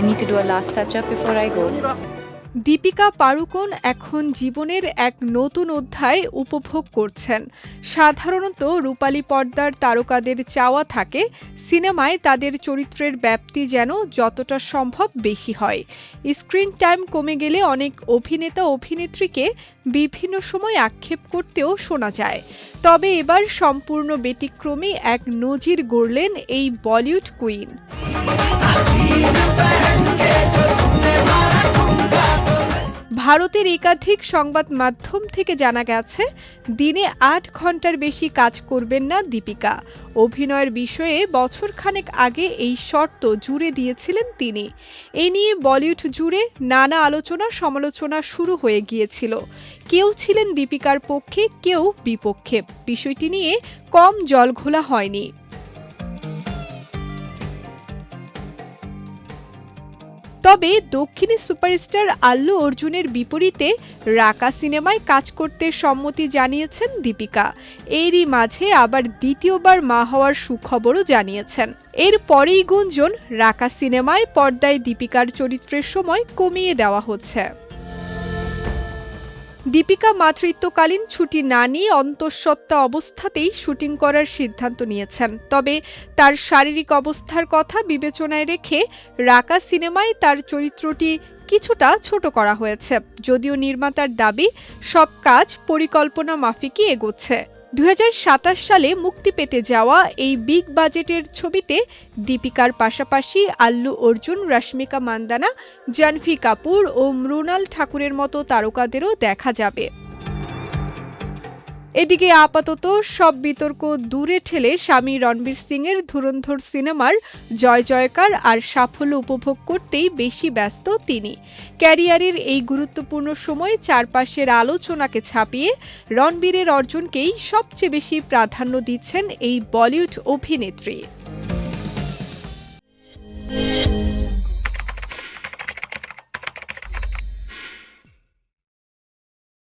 need to do a last touch up before I go. Deepika Padukone এখন জীবনের এক নতুন অধ্যায় উপভোগ করছেন। সাধারণত রূপালী পর্দার তারকাদের চাওয়া থাকে সিনেমায় তাদের চরিত্রের ব্যাপ্তি যেন যতটা সম্ভব বেশি হয়। স্ক্রিন টাইম কমে গেলে অনেক অভিনেতা অভিনেত্রীকে বিভিন্ন সময় আক্ষেপ করতেও শোনা যায়। তবে এবার সম্পূর্ণ ব্যতিক্রমী এক নজির গড়লেন এই বলিউড কুইন। ভারতের একাধিক সংবাদ মাধ্যম থেকে জানা গেছে দিনে ৮ ঘন্টার বেশি কাজ করবেন না দীপিকা। অভিনয়ের বিষয়ে বছরখানেক আগে এই শর্ত জুড়ে দিয়েছিলেন তিনি। এ নিয়ে বলিউড জুড়ে নানা আলোচনা সমালোচনা শুরু হয়ে গিয়েছিল। কেউ ছিলেন দীপিকার পক্ষে, কেউ বিপক্ষে। বিষয়টি নিয়ে কম জলঘোলা হয়নি। তবে দক্ষিণী সুপারস্টার আল্লু অর্জুনের বিপরীতে রাকা সিনেমায় কাজ করতে সম্মতি জানিয়েছেন দীপিকা। এরই মাঝে আবার দ্বিতীয়বার মা হওয়ার সুখবরও জানিয়েছেন। এরপরেই গুঞ্জন রাকা সিনেমায় পর্দায় দীপিকার চরিত্রের সময় কমিয়ে দেওয়া হচ্ছে। দীপিকা মাতৃত্বকালীন ছুটি না নিয়ে অন্তঃসত্ত্বা অবস্থাতেই শুটিং করার সিদ্ধান্ত নিয়েছেন। তবে তার শারীরিক অবস্থার কথা বিবেচনায় রেখে রাকা সিনেমায় তার চরিত্রটি কিছুটা ছোট করা হয়েছে। যদিও নির্মাতার দাবি সব কাজ পরিকল্পনা মাফিকই এগোচ্ছে। ২০২৭ সালে মুক্তি পেতে যাওয়া এই বিগ বাজেটের ছবিতে দীপিকার পাশাপাশি আল্লু অর্জুন, রশ্মিকা মান্দানা, জাহ্নবী কাপুর ও মৃণাল ঠাকুরের মতো তারকাদেরও দেখা যাবে। এদিকে আপাতত সব বিতর্ক দূরে ঠেলে স্বামী রণবীর সিংয়ের ধুরন্ধর সিনেমার জয় জয়কার আর সাফল্য উপভোগ করতেই বেশি ব্যস্ত তিনি। ক্যারিয়ারের এই গুরুত্বপূর্ণ সময়ে চারপাশের আলোচনাকে ছাপিয়ে রণবীরের অর্জনকেই সবচেয়ে বেশি প্রাধান্য দিচ্ছেন এই বলিউড অভিনেত্রী।